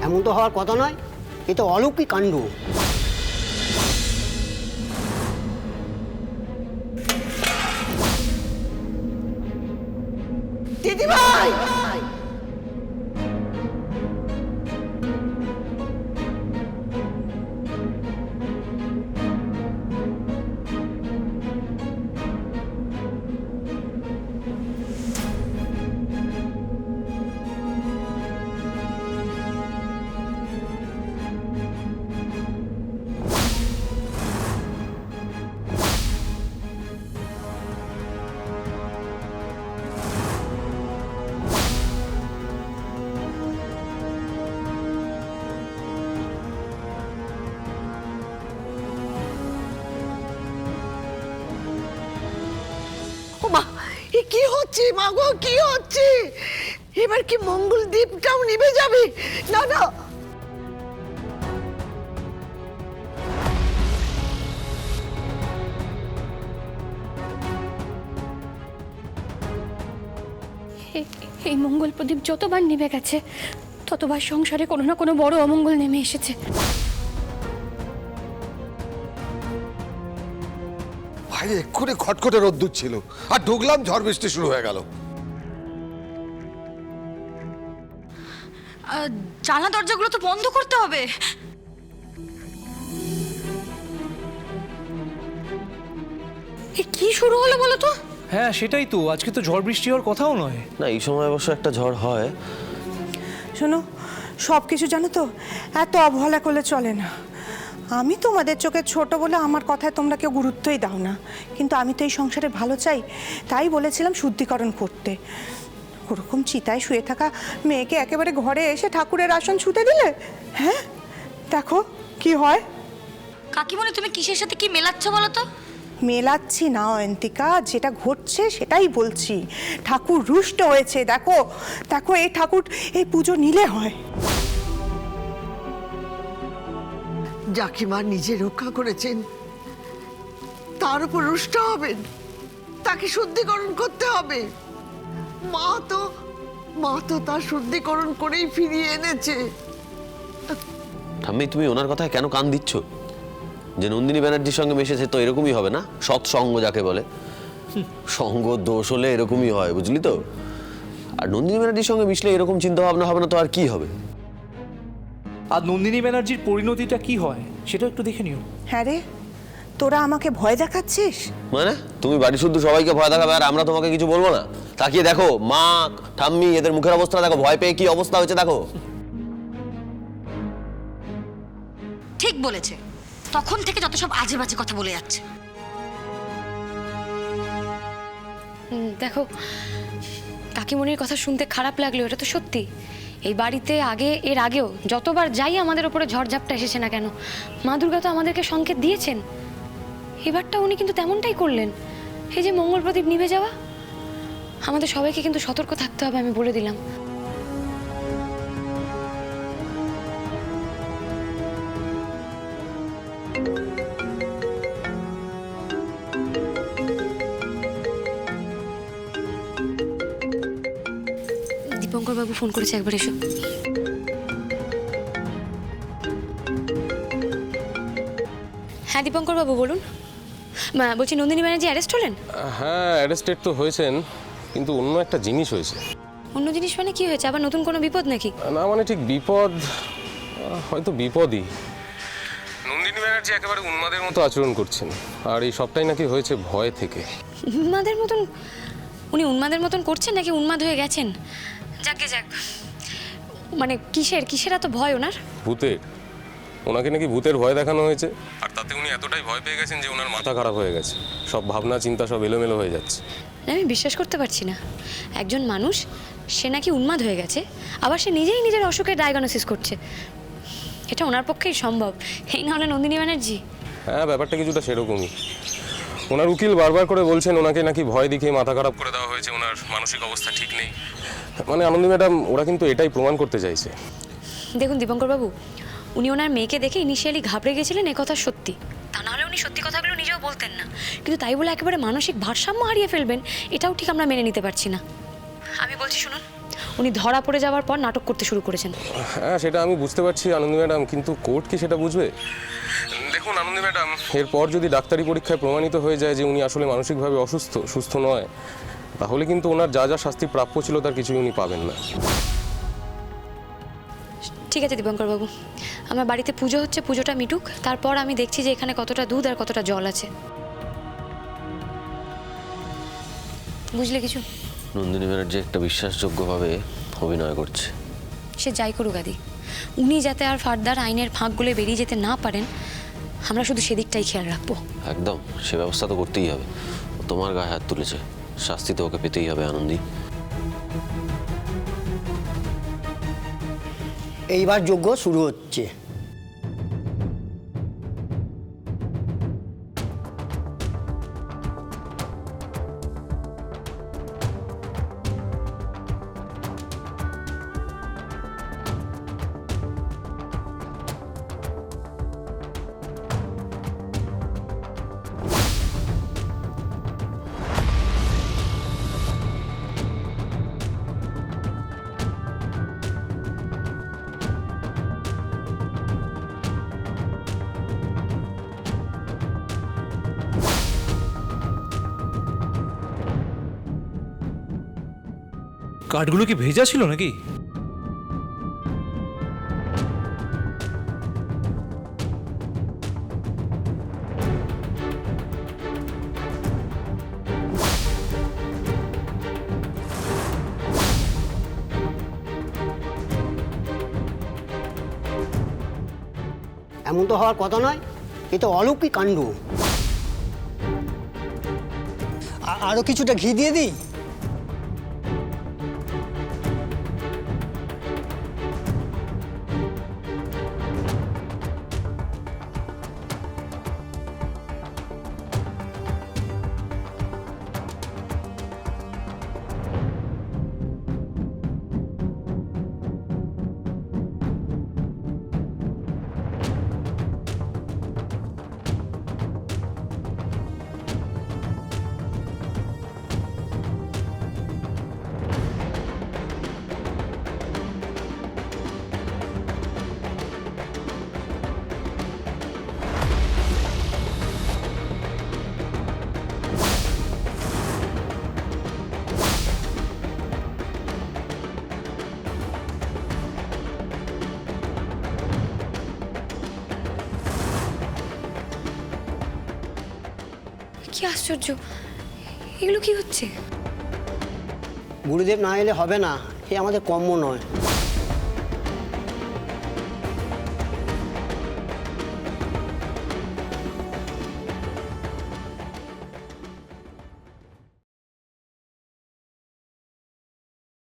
এমন তো হওয়ার কথা নয়, এ তো অলৌকিক কাণ্ড। দিদিভাই, কি হচ্ছে মাগো, কি হচ্ছে? এবার কি মঙ্গল দ্বীপটাও নিভে যাবে? না না, এই মঙ্গল প্রদীপ যতবার নিভে গেছে ততবার সংসারে কোনো না কোনো বড় অমঙ্গল নেমে এসেছে। ভাই এক্ষুনি খটখটে রোদ্দুর ছিল, আর ঢুকলাম ঝড় বৃষ্টি শুরু হয়ে গেল। জানলা দরজাগুলো তো বন্ধ করতে হবে। কি শুরু হলো বলো তো? হ্যাঁ সেটাই তো, আজকে তো ঝড় বৃষ্টি হওয়ার কথাও নয়। না, এই সময় অবশ্য একটা ঝড় হয়। শোনো, সব কিছু জানো তো, এত অবহেলা করলে চলে না। আমি তোমাদের চোখে ছোট বলে আমার কথায় তোমরা কেউ গুরুত্বই দাও না, কিন্তু আমি তো এই সংসারে ভালো চাই, তাই বলেছিলাম শুদ্ধিকরণ করতে। ওরকম চিতায় শুয়ে থাকা মেয়েকে একেবারে ঘরে এসে ঠাকুরের আসন ছুতে দিলে? হ্যাঁ, দেখো কি হয়। কাকিমণি, তুমি কিসের সাথে কি মেলাচ্ছ বলো তো? মেলাচ্ছি না অয়ন্তিকা, যেটা ঘটছে সেটাই বলছি। ঠাকুর রুষ্ট হয়েছে, দেখো দেখো, এই ঠাকুর এই পুজো নিলে হয়। যাকিমা নিজে রক্ষা করেছেন, তার উপর রুষ্ট হবেন? তাকে শুদ্ধিকরণ করতে হবে। মা তো তার শুদ্ধিকরণ করেই ফিরিয়ে এনেছে। ঠাম্মি, তুমি ওনার কথায় কেন কান দিচ্ছ? যে নন্দিনী ব্যানার্জির সঙ্গে মিশেছে তো এরকমই হবে না? সৎসঙ্গ যাকে বলে, সঙ্গ দোষ হলে এরকমই হয়, বুঝলি তো? আর নন্দিনী ব্যানার্জির সঙ্গে মিশলে এরকম চিন্তা ভাবনা হবে না তো আর কি হবে? আর নন্দিনী ব্যানার্জির পরিণতিটা কি হয় সেটা একটু দেখে নিও। হ্যাঁ রে, তোরা আমাকে ভয় দেখাচ্ছিস? মানে তুমি বাড়ি শুদ্ধ সবাইকে ভয় দেখাবে আর আমরা তোমাকে কিছু বলবো না? তাকিয়ে দেখো মা, ঠাম্মি, এদের মুখের অবস্থা দেখো, ভয় পেয়ে কি অবস্থা হয়েছে দেখো। ঠিক বলেছে, তখন থেকে যত সব আজে বাজে কথা বলে যাচ্ছে। দেখো, কাকিমণির কথা শুনতে খারাপ লাগলো, এটা তো সত্যি। এই বাড়িতে এর আগেও যতবার যাই আমাদের ওপরে ঝড়ঝাপটা এসেছে না কেন, মা দুর্গা তো আমাদেরকে সংকেত দিয়েছেন। এবারটা উনি কিন্তু তেমনটাই করলেন। এই যে মঙ্গল প্রদীপ নিভে যাওয়া, আমাদের সবাইকে কিন্তু সতর্ক থাকতে হবে, আমি বলে দিলাম। দীপঙ্কর বাবু ফোন করেছে, একবার এসো। হ্যাঁ দীপঙ্কর বাবু বলুন। বলছি নন্দিনী ব্যানার্জি অ্যারেস্ট হলেন? হ্যাঁ, অ্যারেস্টেড তো হয়েছেন, কিন্তু অন্য একটা জিনিস হয়েছে। অন্য জিনিস মানে কি হয়েছে? আবার নতুন কোনো বিপদ নাকি? না মানে ঠিক বিপদ, হয়তো বিপদই। নন্দিনী ব্যানার্জি একেবারে উন্মাদের মতো আচরণ করছেন, আর এই সবটাই নাকি হয়েছে ভয় থেকে। উন্মাদের মতন? উনি উন্মাদের মতন করছেন নাকি উন্মাদ হয়ে গেছেন? যাকে যাক, মানে কিসের এত ভয় ওনার? ভূতের। ওনাকে নাকি ভূতের ভয় দেখানো হয়েছে, আর তাতে উনি এতটাই ভয় পেয়ে গেছেন যে ওনার মাথা খারাপ হয়ে গেছে, সব ভাবনা চিন্তা সব এলোমেলো হয়ে যাচ্ছে। আমি বিশ্বাস করতে পারছি না, একজন মানুষ সে নাকি উন্মাদ হয়ে গেছে, আবার সে নিজেই নিজের অসুখের ডায়াগনোসিস করছে। এটা ওনার পক্ষেই সম্ভব, এই না হলে নন্দিনী ব্যানার্জি। হ্যাঁ, ব্যাপারটা কিছুটা সেরকমই। ওনার উকিল বারবার করে বলছেন ওনাকে নাকি ভয় দেখিয়ে মাথা খারাপ করে দেওয়া হয়েছে, ওনার মানসিক অবস্থা ঠিক নেই। মানে আনন্দি ম্যাডাম, ওরা কিন্তু এটাই প্রমাণ করতে চাইছে। দেখুন দীপঙ্কর বাবু, উনি ওনার মেয়েকে দেখে ইনিশিয়ালি ঘাবড়ে গেছিলেন, এ কথা সত্যি। তা নাহলে উনি সত্যি কথাগুলো নিজেও বলতেন না, কিন্তু তাই বলে একেবারে মানসিক ভারসাম্য হারিয়ে ফেলবেন, এটাও ঠিক আমরা মেনে নিতে পারছি না। আমি বলছি শুনুন, উনি ধরা পড়ে যাওয়ার পর নাটক করতে শুরু করেছেন। হ্যাঁ, সেটা আমি বুঝতে পারছি আনন্দি ম্যাডাম, কিন্তু কোর্ট কি সেটা বুঝবে? দেখুন আনন্দি ম্যাডাম, এরপর যদি ডাক্তারি পরীক্ষায় প্রমাণিত হয়ে যায় যে উনি আসলে মানসিকভাবে সুস্থ নয়, তাহলে কিন্তু ওনার যা যা শাস্তি প্রাপ্য ছিল তার কিছুই উনি পাবেন না। ঠিক আছে দীপঙ্কর বাবু, আমার বাড়িতে পুজো হচ্ছে, পুজোটা মিটুক, তারপর আমি দেখছি যে এখানে কতটা দুধ আর কতটা জল আছে। বুঝলে কিছু? নন্দিনী ব্যানার্জি একটা বিশ্বাসযোগ্যভাবে অভিনয় করছে। সে যাই করুক আদি, উনি যাতে আর ফার্দার আইনের ফাঁকগুলো বেরিয়ে যেতে না পারেন, আমরা শুধু সেদিকটাই খেয়াল রাখবো। একদম, সে ব্যবস্থা তো করতেই হবে। ও তোমার গায়ে হাত তুলেছে, শাস্তি তো ওকে পেতেই হবে আনন্দী। এইবার যজ্ঞ শুরু হচ্ছে। কাঠগুলো কি ভেজা ছিল নাকি? এমন তো হওয়ার কথা নয়, এ তো অলৌকিক কাণ্ড। আরো কিছুটা ঘি দিয়ে দিই। কি আশ্চর্য, এগুলো কি হচ্ছে? গুরুদেব না এলে হবে না, এ আমাদের কর্ম নয়।